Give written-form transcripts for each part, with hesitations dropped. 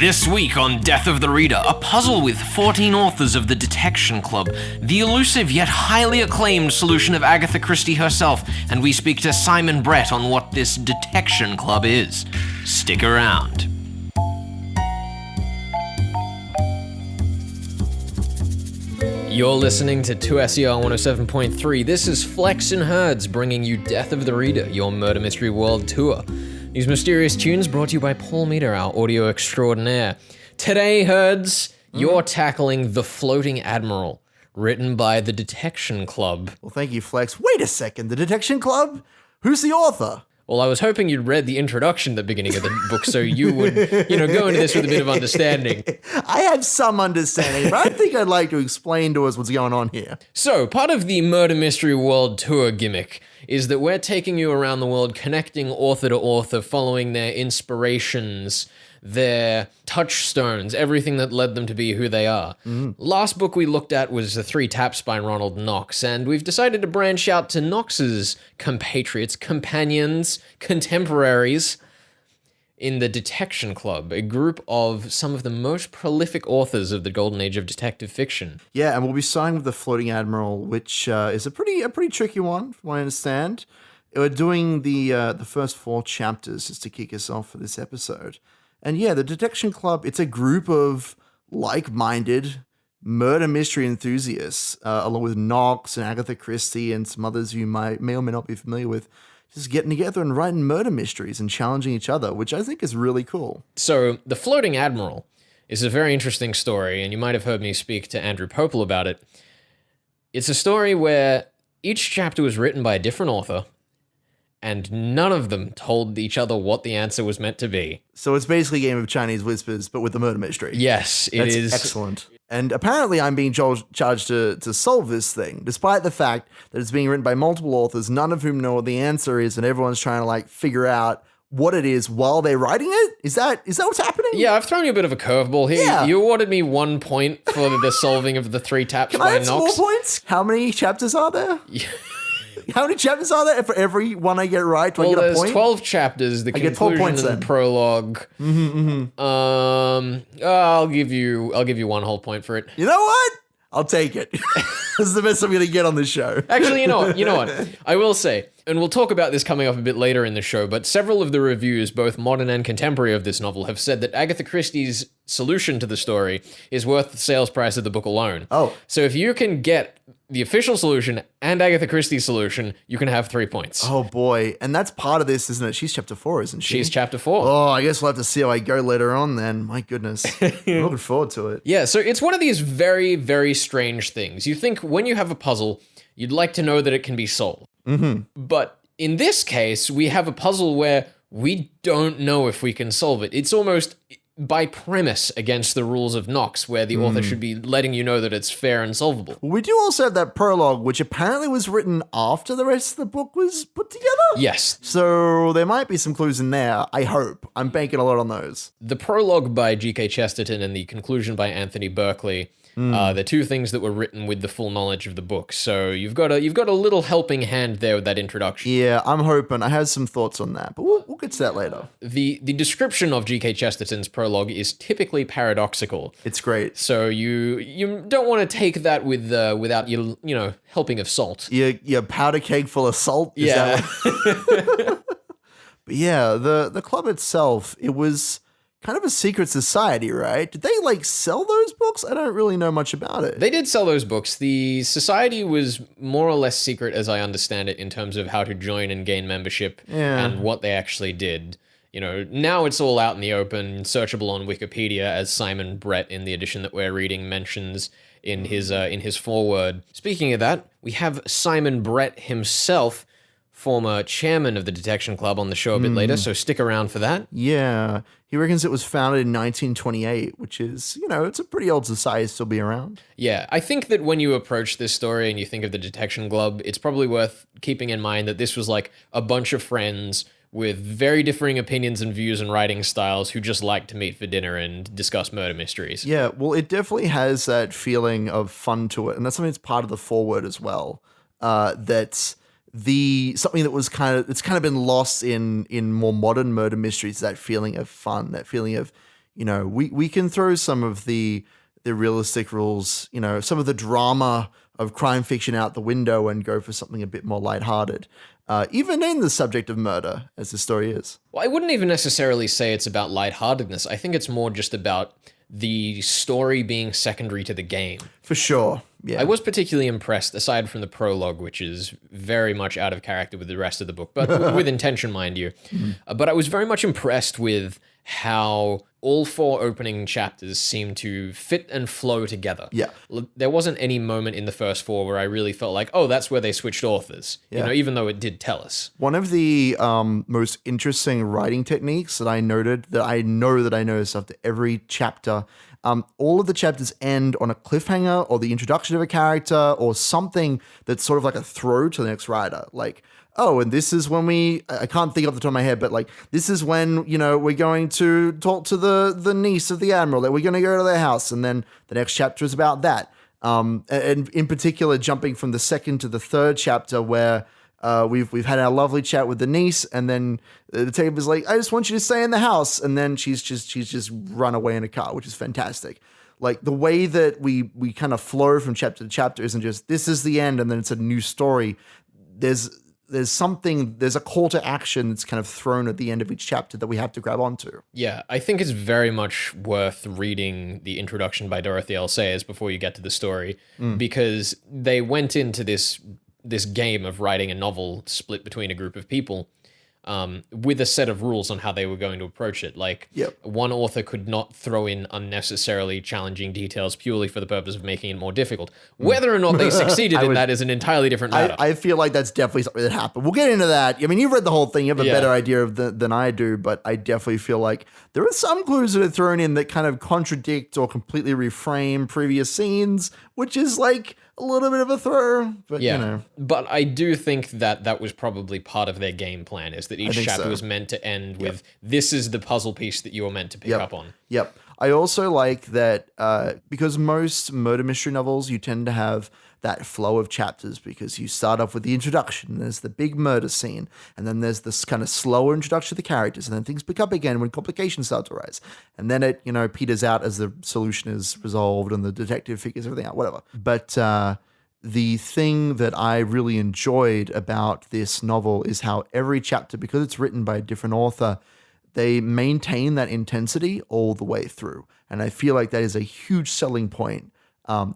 This week on Death of the Reader, a puzzle with 14 authors of the Detection Club, the elusive yet highly acclaimed solution of Agatha Christie herself, and we speak to Simon Brett on what this Detection Club is. Stick around. You're listening to 2SER 107.3. This is Flex and Herds bringing you Death of the Reader, your murder mystery world tour. These mysterious tunes brought to you by Paul Meter, our audio extraordinaire. Today, Herds, you're tackling The Floating Admiral, written by the Detection Club. Well, thank you, Flex. Wait a second, the Detection Club? Who's the author? Well, I was hoping you'd read the introduction at the beginning of the book so you would, go into this with a bit of understanding. I have some understanding, but I think I'd like to explain to us what's going on here. So, part of the Murder Mystery World Tour gimmick is that we're taking you around the world, connecting author to author, following their inspirations, their touchstones, everything that led them to be who they are. Last book we looked at was The Three Taps by Ronald Knox, and we've decided to branch out to Knox's compatriots, companions, contemporaries in the Detection Club, a group of some of the most prolific authors of the golden age of detective fiction. Yeah, and we'll be starting with The Floating Admiral, which is a pretty tricky one, from what I understand. We're doing the first 4 chapters just to kick us off for this episode. And yeah, the Detection Club, it's a group of like-minded murder mystery enthusiasts, along with Knox and Agatha Christie and some others you may or may not be familiar with, just getting together and writing murder mysteries and challenging each other, which I think is really cool. So, The Floating Admiral is a very interesting story, and you might have heard me speak to Andrew Popel about it. It's a story where each chapter was written by a different author, and none of them told each other what the answer was meant to be. So it's basically a game of Chinese whispers, but with a murder mystery. Yes, it is. That's excellent. And apparently I'm being charged to solve this thing, despite the fact that it's being written by multiple authors, none of whom know what the answer is, and everyone's trying to figure out what it is while they're writing it? Is that what's happening? Yeah, I've thrown you a bit of a curveball here. Yeah. You awarded me 1 point for the solving of the 3 taps Can by I have some Knox. more points? How many chapters are there? How many chapters are there? For every one I get right, do I get a there's point? 12 chapters, the get 12 conclusion points and then. prologue. I'll give you 1 whole point for it. You know what? I'll take it. This is the best I'm going to get on this show. Actually, you know what? I will say, and we'll talk about this coming up a bit later in the show, but several of the reviews, both modern and contemporary of this novel, have said that Agatha Christie's solution to the story is worth the sales price of the book alone. Oh. So if you can get the official solution and Agatha Christie's solution, you can have 3 points. Oh boy. And that's part of this, isn't it? She's chapter 4, isn't she? She's chapter 4. Oh, I guess we'll have to see how I go later on then. My goodness. I'm looking forward to it. Yeah, so it's one of these very, very strange things. You think when you have a puzzle, you'd like to know that it can be solved. But in this case, we have a puzzle where we don't know if we can solve it. It's almost by premise against the rules of Knox, where the author should be letting you know that it's fair and solvable. We do also have that prologue, which apparently was written after the rest of the book was put together. Yes. So there might be some clues in there, I hope. I'm banking a lot on those. The prologue by G.K. Chesterton and the conclusion by Anthony Berkeley are the 2 things that were written with the full knowledge of the book. So you've got a little helping hand there with that introduction. Yeah, I'm hoping. I have some thoughts on that, but we'll get to that later. The description of G.K. Chesterton's prologue is typically paradoxical. It's great. So you don't want to take that without your helping of salt. Your powder keg full of salt? Is Yeah. that But yeah, the club itself, it was kind of a secret society, right? Did they sell those books? I don't really know much about it. They did sell those books. The society was more or less secret, as I understand it, in terms of how to join and gain membership and what they actually did. Now it's all out in the open, searchable on Wikipedia, as Simon Brett in the edition that we're reading mentions in his foreword. Speaking of that, we have Simon Brett himself, former chairman of the Detection Club, on the show a bit later, so stick around for that. Yeah, he reckons it was founded in 1928, which is, it's a pretty old society to still be around. Yeah, I think that when you approach this story and you think of the Detection Club, it's probably worth keeping in mind that this was a bunch of friends with very differing opinions and views and writing styles who just like to meet for dinner and discuss murder mysteries. Yeah, well, it definitely has that feeling of fun to it, and that's something that's part of the foreword as well. That's something that was it's kind of been lost in more modern murder mysteries, that feeling of fun, that feeling of, we can throw some of the realistic rules, some of the drama of crime fiction out the window and go for something a bit more lighthearted, even in the subject of murder, as the story is. Well, I wouldn't even necessarily say it's about lightheartedness. I think it's more just about the story being secondary to the game. For sure, yeah. I was particularly impressed, aside from the prologue, which is very much out of character with the rest of the book, but with intention, mind you. But I was very much impressed with how all 4 opening chapters seem to fit and flow together. Yeah. There wasn't any moment in the first 4 where I really felt like, oh, that's where they switched authors, even though it did tell us. One of the most interesting writing techniques that I noted, that I noticed after every chapter, all of the chapters end on a cliffhanger or the introduction of a character or something that's sort of like a throw to the next writer. Like, oh, and this is when I can't think off the top of my head, but like, this is when, we're going to talk to the niece of the admiral, that we're going to go to their house. And then the next chapter is about that. And in particular, jumping from the second to the third chapter where we've had our lovely chat with the niece, and then the detective is like, I just want you to stay in the house. And then she's just run away in a car, which is fantastic. Like the way that we kind of flow from chapter to chapter isn't just, this is the end and then it's a new story. There's a call to action that's kind of thrown at the end of each chapter that we have to grab onto. Yeah, I think it's very much worth reading the introduction by Dorothy L. Sayers before you get to the story, because they went into this game of writing a novel split between a group of people with a set of rules on how they were going to approach it. Like, one author could not throw in unnecessarily challenging details purely for the purpose of making it more difficult. Whether or not they succeeded in that is an entirely different matter. I feel like that's definitely something that happened. We'll get into that. I mean, you've read the whole thing. You have a better idea of than I do, but I definitely feel like there are some clues that are thrown in that kind of contradict or completely reframe previous scenes, which is like a little bit of a throw, but But I do think that was probably part of their game plan, is that each chapter was meant to end with, this is the puzzle piece that you were meant to pick up on. Yep. I also like that because most murder mystery novels, you tend to have that flow of chapters because you start off with the introduction, there's the big murder scene, and then there's this kind of slower introduction to the characters, and then things pick up again when complications start to rise. And then it, peters out as the solution is resolved and the detective figures everything out, whatever. But the thing that I really enjoyed about this novel is how every chapter, because it's written by a different author, they maintain that intensity all the way through. And I feel like that is a huge selling point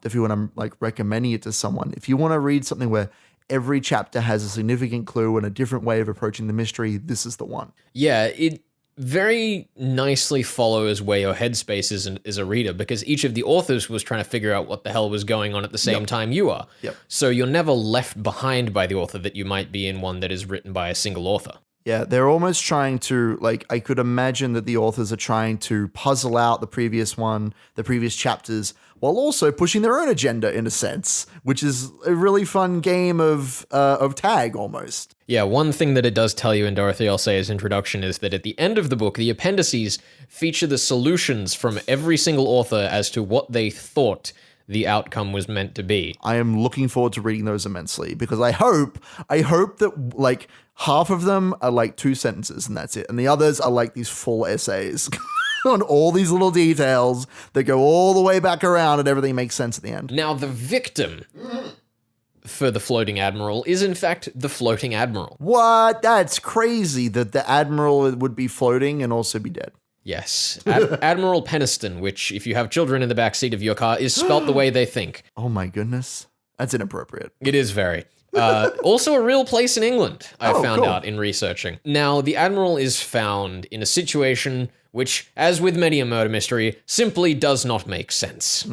if you want to like recommending it to someone. If you want to read something where every chapter has a significant clue and a different way of approaching the mystery, this is the one. Yeah, it very nicely follows where your headspace is as a reader, because each of the authors was trying to figure out what the hell was going on at the same time you are. So you're never left behind by the author that you might be in one that is written by a single author. Yeah, they're almost trying to, like, I could imagine that the authors are trying to puzzle out the previous chapters, while also pushing their own agenda in a sense, which is a really fun game of tag almost. Yeah, one thing that it does tell you in Dorothy L. Sayers' introduction is that at the end of the book, the appendices feature the solutions from every single author as to what they thought the outcome was meant to be. I am looking forward to reading those immensely, because I hope that like half of them are like 2 sentences and that's it, and the others are like these full essays on all these little details that go all the way back around and everything makes sense at the end. Now, the victim for the Floating Admiral is in fact the Floating Admiral. What? That's crazy that the Admiral would be floating and also be dead. Yes. Admiral Peniston, which, if you have children in the backseat of your car, is spelt the way they think. Oh my goodness. That's inappropriate. It is very. Also a real place in England, I found out in researching. Now, the Admiral is found in a situation which, as with many a murder mystery, simply does not make sense.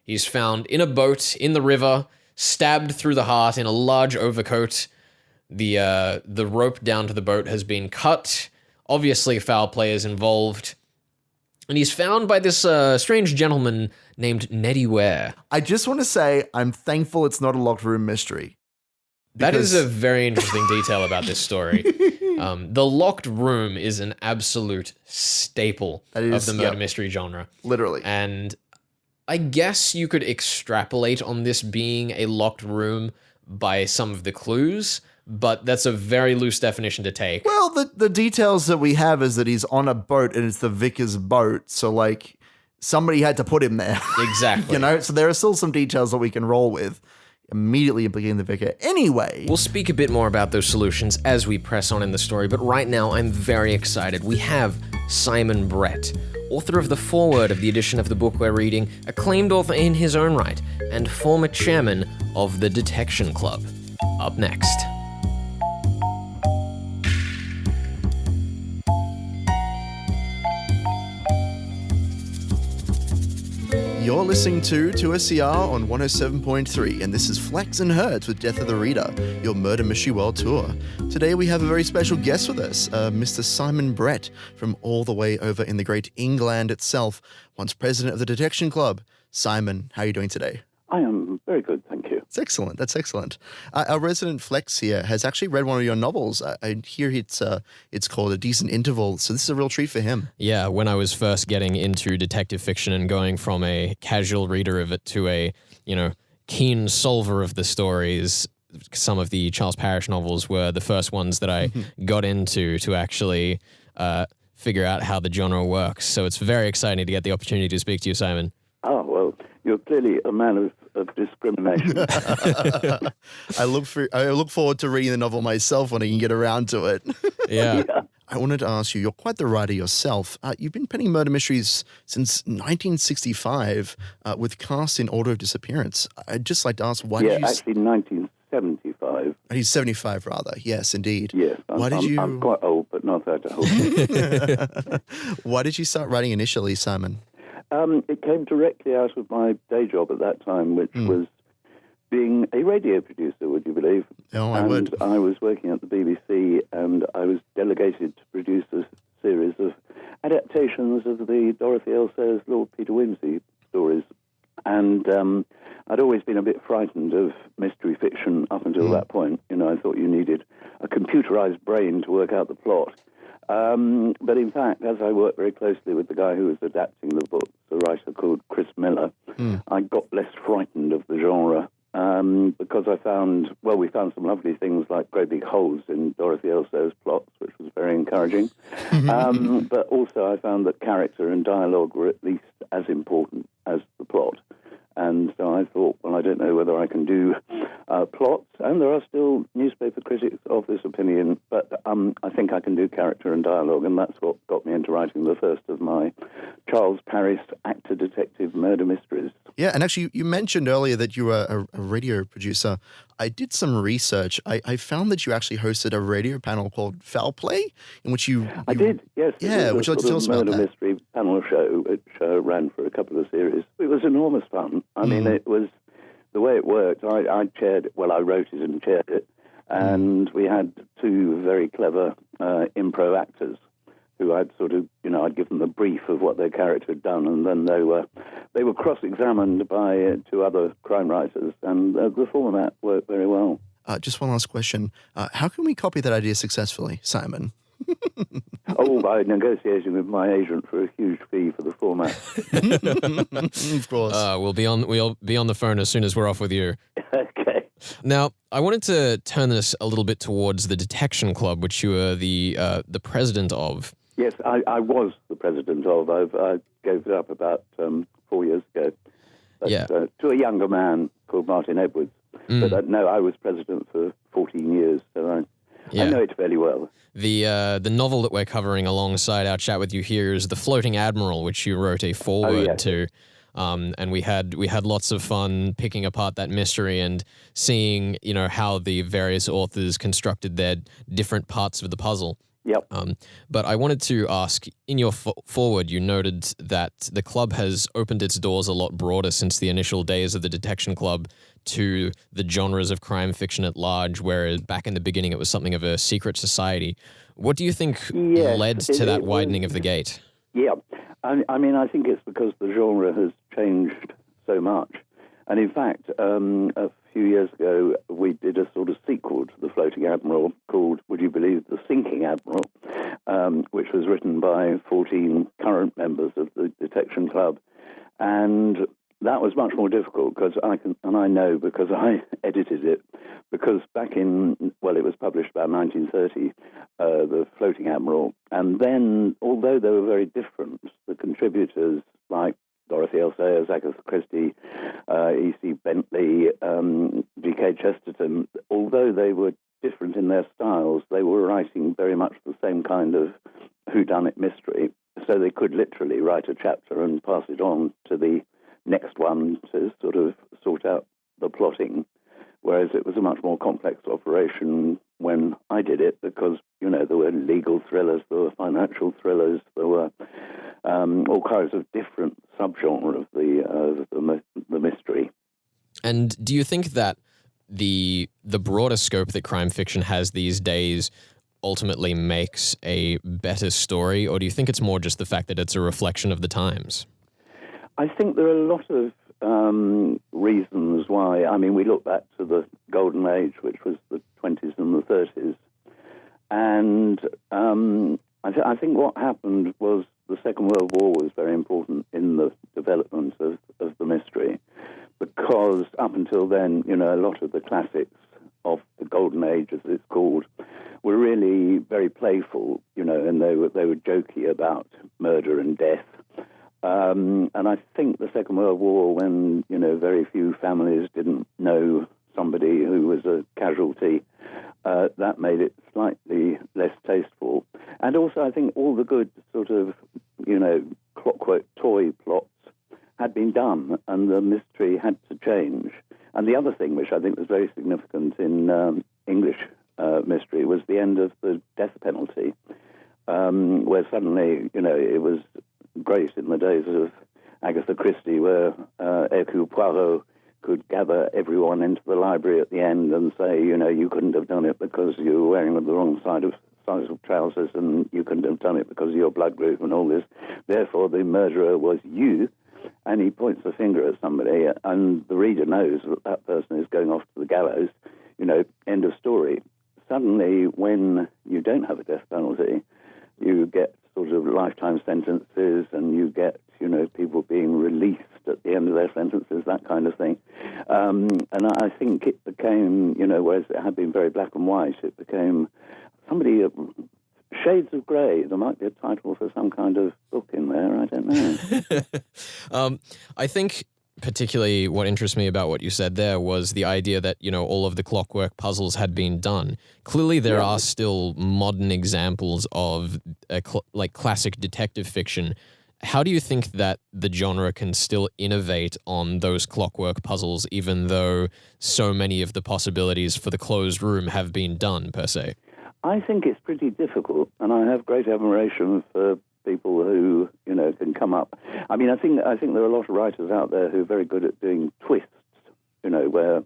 He's found in a boat in the river, stabbed through the heart in a large overcoat. The rope down to the boat has been cut. Obviously, foul play is involved. And he's found by this strange gentleman named Neddy Ware. I just want to say I'm thankful it's not a locked room mystery. That is a very interesting detail about this story. The locked room is an absolute staple of the murder mystery genre. Literally. And I guess you could extrapolate on this being a locked room by some of the clues, but that's a very loose definition to take. Well, the details that we have is that he's on a boat and it's the vicar's boat. So, like, somebody had to put him there. Exactly. So there are still some details that we can roll with, immediately implicating the vicar. Anyway. We'll speak a bit more about those solutions as we press on in the story, but right now I'm very excited. We have Simon Brett, author of the foreword of the edition of the book we're reading, acclaimed author in his own right, and former chairman of the Detection Club. Up next. You're listening to 2SCR on 107.3, and this is Flax and Herds with Death of the Reader, your murder mystery world tour. Today we have a very special guest with us, Mr. Simon Brett, from all the way over in the great England itself, once president of the Detection Club. Simon, how are you doing today? I am very good, thank you. That's excellent. That's excellent. Our resident Flex here has actually read one of your novels. I hear it's called A Decent Interval, so this is a real treat for him. Yeah, when I was first getting into detective fiction and going from a casual reader of it to a, keen solver of the stories, some of the Charles Parish novels were the first ones that I got into to actually figure out how the genre works. So it's very exciting to get the opportunity to speak to you, Simon. Oh, well, you're clearly a man of discrimination. I look forward to reading the novel myself when I can get around to it. Yeah. I wanted to ask you, you're quite the writer yourself. You've been penning murder mysteries since 1965 with casts in order of disappearance. I'd just like to ask, why did you... actually 1975. He's 75, rather. Yes, indeed. Yes, I'm quite old, but not that old. Why did you start writing initially, Simon? It came directly out of my day job at that time, which was being a radio producer, would you believe? Oh, I would. I was working at the BBC, and I was delegated to produce a series of adaptations of the Dorothy L. Sayers, Lord Peter Wimsey stories. And I'd always been a bit frightened of mystery fiction up until that point. I thought you needed a computerized brain to work out the plot. But in fact, as I worked very closely with the guy who was adapting the book, a writer called Chris Miller, I got less frightened of the genre because we found some lovely things like great big holes in Dorothy L. Sayers' plots, which was very encouraging. But also I found that character and dialogue were at least as important as the plot. And so I thought, well, I don't know whether I can do plots, and there are still newspaper critics of this opinion, but I think I can do character and dialogue, and that's what got me into writing the first of my Charles Parish actor-detective murder mysteries. Yeah, and actually, you mentioned earlier that you were a radio producer. I did some research. I found that you actually hosted a radio panel called Foul Play, in which you... I did, yes. Yeah, would you like to tell us about that? Murder mystery panel show, which ran for a couple of series. It was enormous fun. I mean, it was... The way it worked, I wrote it and chaired it, and we had two very clever improv actors who I'd I'd given the brief of what their character had done, and then they were cross-examined by two other crime writers, and the format worked very well. Just one last question. How can we copy that idea successfully, Simon? By negotiating with my agent for a huge fee for the format. Of course. We'll be on the phone as soon as we're off with you. Okay. Now, I wanted to turn this a little bit towards the Detection Club, which you were the president of. Yes, I was the president of. I gave it up about 4 years ago. But, to a younger man called Martin Edwards. But no, I was president for 14 years, so I know it fairly well. The novel that we're covering alongside our chat with you here is The Floating Admiral, which you wrote a foreword to. And we had lots of fun picking apart that mystery and seeing, how the various authors constructed their different parts of the puzzle. Yep. But I wanted to ask, in your foreword, you noted that the club has opened its doors a lot broader since the initial days of the Detection Club to the genres of crime fiction at large, where back in the beginning it was something of a secret society. What do you think led to that widening of the gate? Yeah, I mean, I think it's because the genre has changed so much. And in fact, a few years ago, we did a sort of sequel to The Floating Admiral called, would you believe, The Sinking Admiral, which was written by 14 current members of the Detection Club. And That was much more difficult because I know because I edited it, because back in, well, it was published about 1930, the Floating Admiral, and then, although they were very different, the contributors like Dorothy L. Sayers, Agatha Christie, E.C. Bentley, G.K. Chesterton, although they were different in their styles, they were writing very much the same kind of whodunit mystery, so they could literally write a chapter and pass it on to the next one to sort of sort out the plotting, whereas it was a much more complex operation when I did it, because, you know, there were legal thrillers, there were financial thrillers, there were all kinds of different subgenre of the mystery. And do you think that the broader scope that crime fiction has these days ultimately makes a better story, or do you think it's more just the fact that it's a reflection of the times? I think there are a lot of reasons why. I mean, we look back to the Golden Age, which was the 20s and the 30s, and I think what happened was the Second World War was very important in the development of the mystery, because up until then, you know, a lot of the classics of the Golden Age, as it's called, were really very playful, you know, and they were jokey about murder and death. And I think the Second World War, when, you know, very few families didn't know somebody who was a casualty, that made it slightly less tasteful. And also, I think all the good sort of, you know, clockwork toy plots had been done, and the mystery had to change. And the other thing, which I think was very significant in English mystery, was the end of the death penalty, where suddenly, you know, it was great in the days of Agatha Christie, where Hercule Poirot could gather everyone into the library at the end and say, you know, you couldn't have done it because you were wearing the wrong size of trousers, and you couldn't have done it because of your blood group and all this. Therefore, the murderer was you. And he points a finger at somebody, and the reader knows that that person is going off to the gallows, you know, end of story. Suddenly, when you don't have a death penalty, you get sort of lifetime sentences, and you get, you know, people being released at the end of their sentences, that kind of thing. And I think it became, you know, whereas it had been very black and white, it became somebody... Shades of Grey. There might be a title for some kind of book in there. I don't know. I think particularly what interests me about what you said there was the idea that, you know, all of the clockwork puzzles had been done. Clearly, there are still modern examples of like classic detective fiction. How do you think that the genre can still innovate on those clockwork puzzles, even though so many of the possibilities for the closed room have been done, per se? I think it's pretty difficult, and I have great admiration for people who, you know, can come up. I mean, I think there are a lot of writers out there who are very good at doing twists, you know, where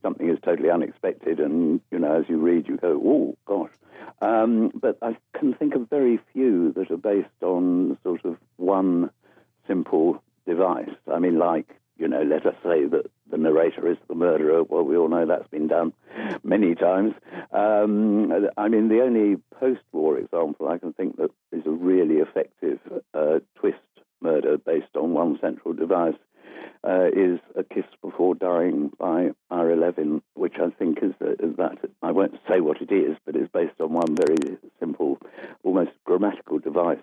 something is totally unexpected, and, you know, as you read, you go, oh, gosh. But I can think of very few that are based on sort of one simple device. I mean, like, you know, let us say that the narrator is the murderer. Well, we all know that's been done many times. I mean, the only post-war example I can think that is a really effective twist murder based on one central device is A Kiss Before Dying by Ira Levin, which I think is that, I won't say what it is, but it's based on one very simple, almost grammatical device.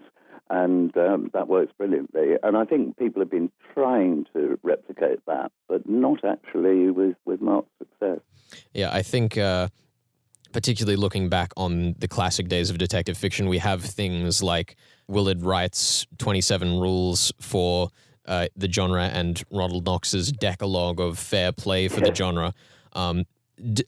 And that works brilliantly. And I think people have been trying to replicate that, but not actually with marked success. Yeah, I think particularly looking back on the classic days of detective fiction, we have things like Willard Wright's 27 Rules for the genre and Ronald Knox's Decalogue of Fair Play for the genre.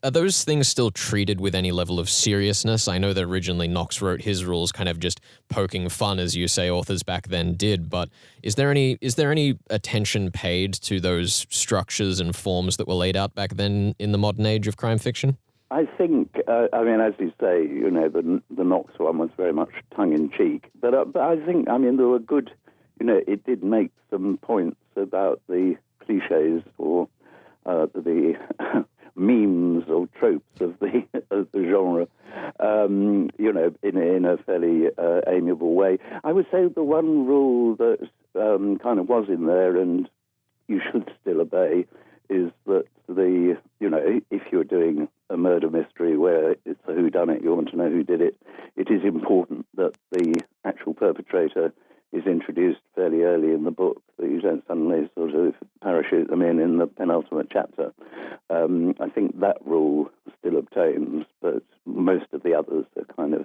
Are those things still treated with any level of seriousness? I know that originally Knox wrote his rules kind of just poking fun, as you say, authors back then did, but is there any attention paid to those structures and forms that were laid out back then in the modern age of crime fiction? I think, I mean, as you say, you know, the Knox one was very much tongue-in-cheek, but I think, I mean, there were good, you know, it did make some points about the cliches or the memes or tropes of the genre, you know, in a fairly amiable way. I would say the one rule that kind of was in there, and you should still obey is that if you're doing a murder mystery where it's a whodunit, you want to know who did it, it is important that the actual perpetrator is introduced fairly early in the book, that you don't suddenly sort of parachute them in the penultimate chapter. I think that rule still obtains, but most of the others are kind of,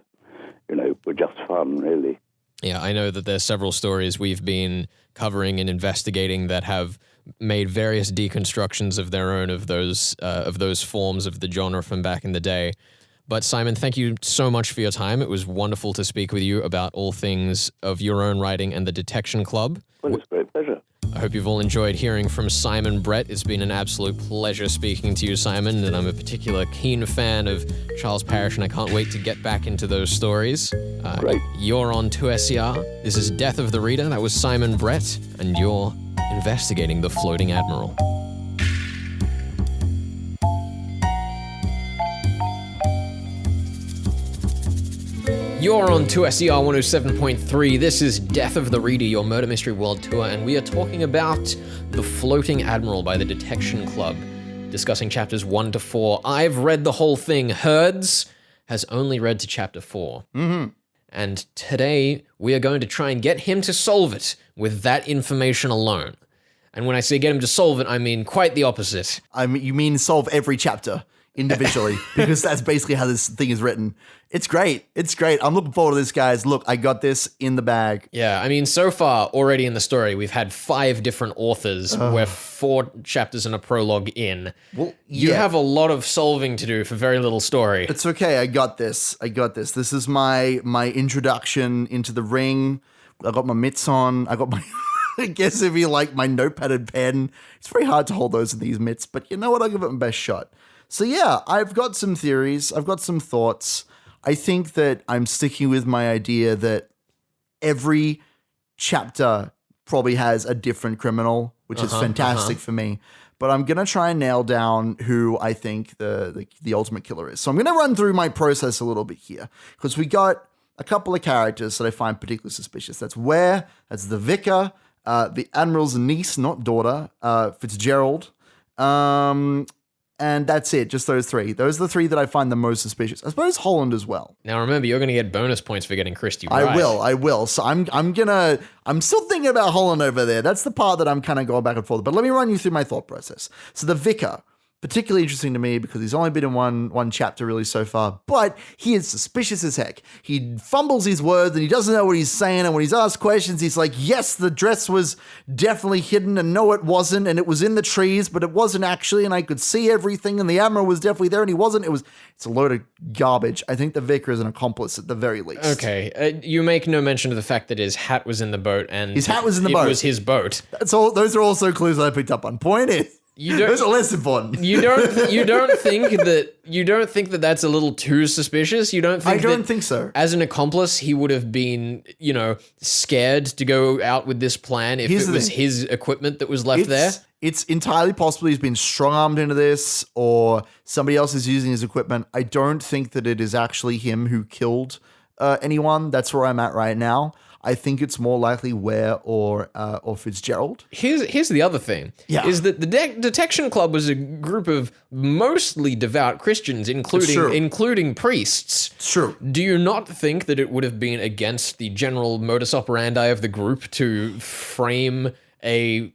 were just fun, really. Yeah, I know that there's several stories we've been covering and investigating that have made various deconstructions of their own of those forms of the genre from back in the day. But Simon, thank you so much for your time. It was wonderful to speak with you about all things of your own writing and the Detection Club. Well, it's a great pleasure. I hope you've all enjoyed hearing from Simon Brett. It's been an absolute pleasure speaking to you, Simon, and I'm a particular keen fan of Charles Parish, and I can't wait to get back into those stories. Great. You're on 2SER. This is Death of the Reader. That was Simon Brett, and you're investigating the Floating Admiral. You're on 2SER 107.3. This is Death of the Reader, your murder mystery world tour, and we are talking about The Floating Admiral by the Detection Club, discussing chapters 1 to 4. I've read the whole thing. Herds has only read to chapter 4. Mm-hmm. And today, we are going to try and get him to solve it with that information alone. And when I say get him to solve it, I mean quite the opposite. You mean solve every chapter individually, because that's basically how this thing is written. It's great. It's great. I'm looking forward to this, guys. Look, I got this in the bag. Yeah, I mean, so far, already in the story, we've had 5 different authors. We're 4 chapters and a prologue in. Well, You yeah. have a lot of solving to do for very little story. It's okay. I got this. This is my introduction into the ring. I got my mitts on. I got my, I guess if you like, my notepad and pen. It's very hard to hold those in these mitts, but you know what? I'll give it my best shot. So yeah, I've got some theories. I've got some thoughts. I think that I'm sticking with my idea that every chapter probably has a different criminal, which is fantastic for me. But I'm going to try and nail down who I think the ultimate killer is. So I'm going to run through my process a little bit here, because we got a couple of characters that I find particularly suspicious. That's Ware, that's the vicar, the Admiral's niece, not daughter, Fitzgerald, and that's it, just those 3. Those are the 3 that I find the most suspicious. I suppose Holland as well. Now remember, you're going to get bonus points for getting Christie right. I will. So I'm still thinking about Holland over there. That's the part that I'm kind of going back and forth. But let me run you through my thought process. So the vicar, particularly interesting to me because he's only been in one chapter really so far, but he is suspicious as heck. He fumbles his words and he doesn't know what he's saying, and when he's asked questions, he's like, yes, the dress was definitely hidden, and no, it wasn't, and it was in the trees, but it wasn't actually, and I could see everything, and the Admiral was definitely there, and he wasn't. It's a load of garbage. I think the vicar is an accomplice at the very least. Okay, you make no mention of the fact that his hat was in the boat, and his hat was in the boat. It was his boat. That's all. Those are also clues I picked up on. Point is, those are less important. You don't think that that's a little too suspicious? You don't think I don't think so. As an accomplice, he would have been, scared to go out with this plan if it was his equipment that was left there? It's entirely possible he's been strong-armed into this, or somebody else is using his equipment. I don't think that it is actually him who killed anyone. That's where I'm at right now. I think it's more likely Ware or Fitzgerald. Here's the other thing. Yeah. Is that the Detection Club was a group of mostly devout Christians, including priests. It's true. Do you not think that it would have been against the general modus operandi of the group to frame a,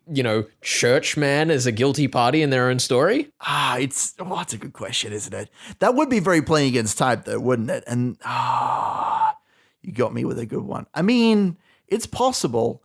churchman as a guilty party in their own story? It's a good question, isn't it? That would be very playing against type, though, wouldn't it? And you got me with a good one. I mean, it's possible.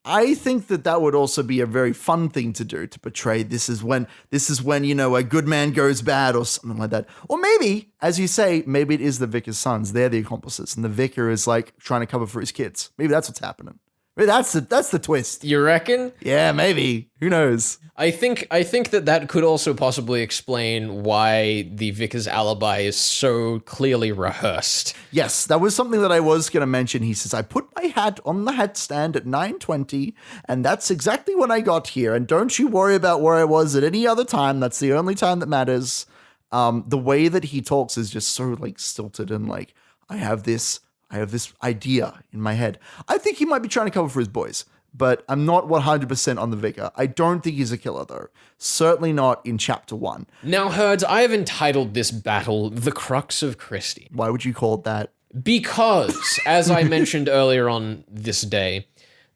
I think that would also be a very fun thing to do, to portray this is when a good man goes bad or something like that. Or maybe, as you say, maybe it is the vicar's sons. They're the accomplices, and the vicar is like trying to cover for his kids. Maybe that's what's happening. Maybe that's the twist. You reckon? Yeah, maybe. Who knows? I think that could also possibly explain why the vicar's alibi is so clearly rehearsed. Yes, that was something that I was going to mention. He says, I put my hat on the hat stand at 9:20, and that's exactly when I got here. And don't you worry about where I was at any other time. That's the only time that matters. The way that he talks is just so stilted and I have this idea in my head. I think he might be trying to cover for his boys. but I'm not 100% on the Vicar. I don't think he's a killer, though. Certainly not in Chapter 1. Now, Herds, I have entitled this battle The Crux of Christie. Why would you call it that? Because, as I mentioned earlier on this day,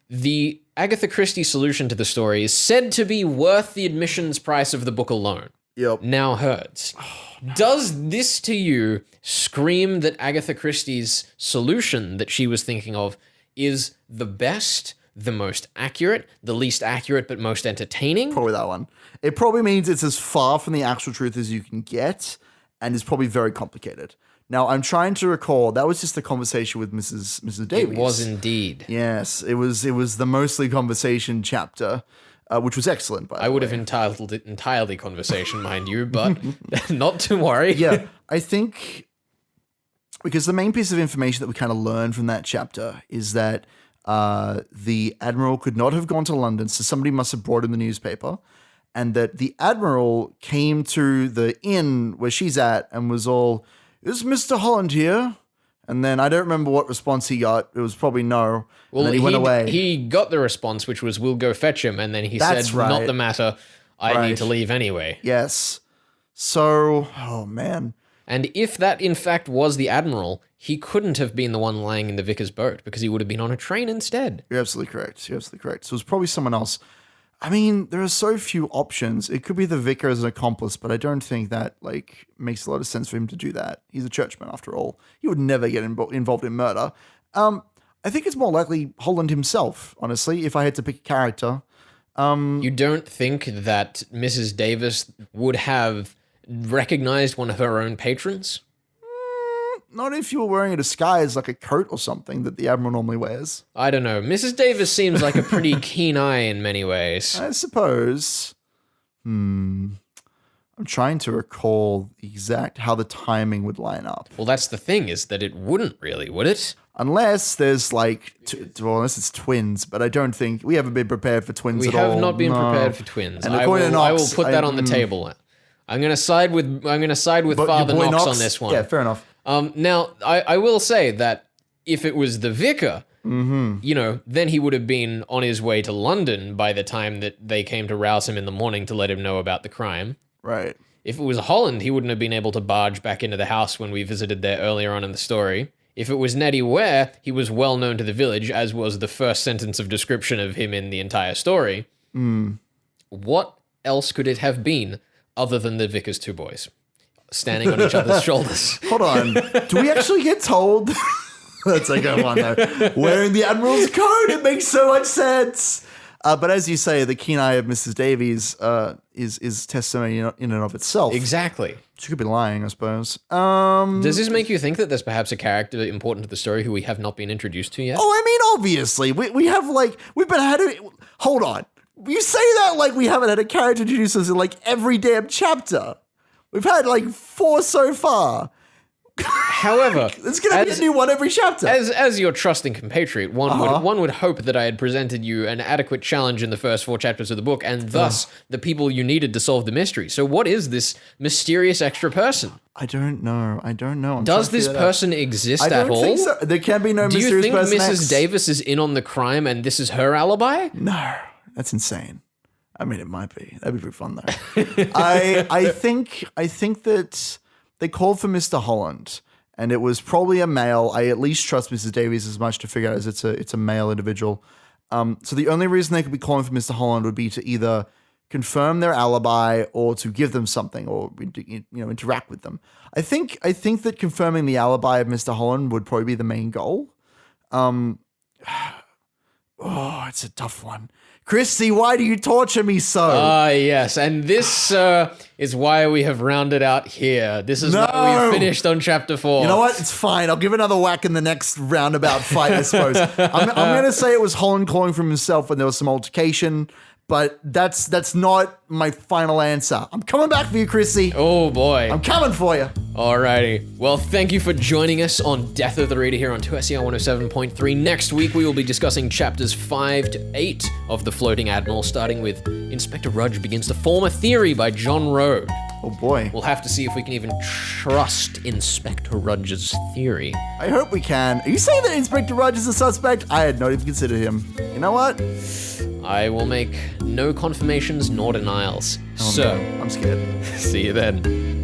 the Agatha Christie solution to the story is said to be worth the admissions price of the book alone. Yep. Now, Herds, does this to you scream that Agatha Christie's solution that she was thinking of is the best, the most accurate, the least accurate but most entertaining? Probably that one. It probably means it's as far from the actual truth as you can get, and is probably very complicated. Now, I'm trying to recall, that was just the conversation with Mrs. Davies. It was indeed. Yes, it was the mostly conversation chapter, which was excellent, by the way. I would have entitled it entirely conversation, mind you, but not to worry. Yeah, I think, because the main piece of information that we kind of learned from that chapter is that the Admiral could not have gone to London, so somebody must have brought in the newspaper, and that the Admiral came to the inn where she's at and was all, "Is Mr. Holland here?" And then I don't remember what response he got. It was probably no. Well, and then he went away. He got the response, which was, "We'll go fetch him." And then he That's said, right. "Not the matter. I Right. need to leave anyway." Yes. So, oh man. And if that in fact was the Admiral, he couldn't have been the one lying in the Vicar's boat because he would have been on a train instead. You're absolutely correct. So it was probably someone else. I mean, there are so few options. It could be the Vicar as an accomplice, but I don't think that makes a lot of sense for him to do that. He's a churchman after all. He would never get involved in murder. I think it's more likely Holland himself, honestly, if I had to pick a character. You don't think that Mrs. Davis would have recognized one of her own patrons? Not if you were wearing a disguise like a coat or something that the Admiral normally wears. I don't know. Mrs. Davis seems like a pretty keen eye in many ways. I suppose. I'm trying to recall how the timing would line up. Well, that's the thing, is that it wouldn't really, would it? Unless there's unless it's twins, but I don't think we haven't been prepared for twins We at all. have not been No. prepared for twins. And I according will, to I will Knox, put that on the table. I'm going to side with But Father your boy Knox on this one. Yeah, fair enough. Now, I will say that if it was the Vicar, then he would have been on his way to London by the time that they came to rouse him in the morning to let him know about the crime. Right. If it was Holland, he wouldn't have been able to barge back into the house when we visited there earlier on in the story. If it was Nettie Ware, he was well known to the village, as was the first sentence of description of him in the entire story. What else could it have been other than the Vicar's two boys standing on each other's shoulders? Hold on. Do we actually get told? That's a good one, though. Wearing the Admiral's coat, it makes so much sense. But as you say, the keen eye of Mrs. Davies is testimony in and of itself. Exactly. She could be lying, I suppose. Does this make you think that there's perhaps a character important to the story who we have not been introduced to yet? Oh, I mean, obviously. We have, we've been had it. Hold on. You say that like we haven't had a character introduced us in, every damn chapter. We've had, 4 so far. However, There's going to be a new one every chapter. as your trusting compatriot, one would hope that I had presented you an adequate challenge in the first 4 chapters of the book, and thus the people you needed to solve the mystery. So what is this mysterious extra person? I don't know. I'm Does trying to this figure that out. person exist I at don't all? think so. There can be no Do you mysterious think person Mrs. X. Davis is in on the crime and this is her alibi? No, that's insane. I mean, it might be. That'd be pretty fun, though. I think that they called for Mr. Holland, and it was probably a male. I at least trust Mrs. Davies as much to figure out as it's a male individual. So the only reason they could be calling for Mr. Holland would be to either confirm their alibi or to give them something or interact with them. I think that confirming the alibi of Mr. Holland would probably be the main goal. It's a tough one. Christy, why do you torture me so? Yes, and this is why we have rounded out here. This is why we finished on chapter 4. You know what? It's fine. I'll give another whack in the next roundabout fight, I suppose. I'm going to say it was Holland calling for himself when there was some altercation, but that's not my final answer. I'm coming back for you, Chrissy. Oh boy. I'm coming for you. Alrighty. Well, thank you for joining us on Death of the Reader here on 2SER 107.3. Next week, we will be discussing chapters 5 to 8 of The Floating Admiral, starting with Inspector Rudge Begins to Form a Theory by John Rode. Oh boy. We'll have to see if we can even trust Inspector Rudge's theory. I hope we can. Are you saying that Inspector Rudge is a suspect? I had not even considered him. You know what? I will make no confirmations nor denials. Oh, So, no. I'm scared. see you then.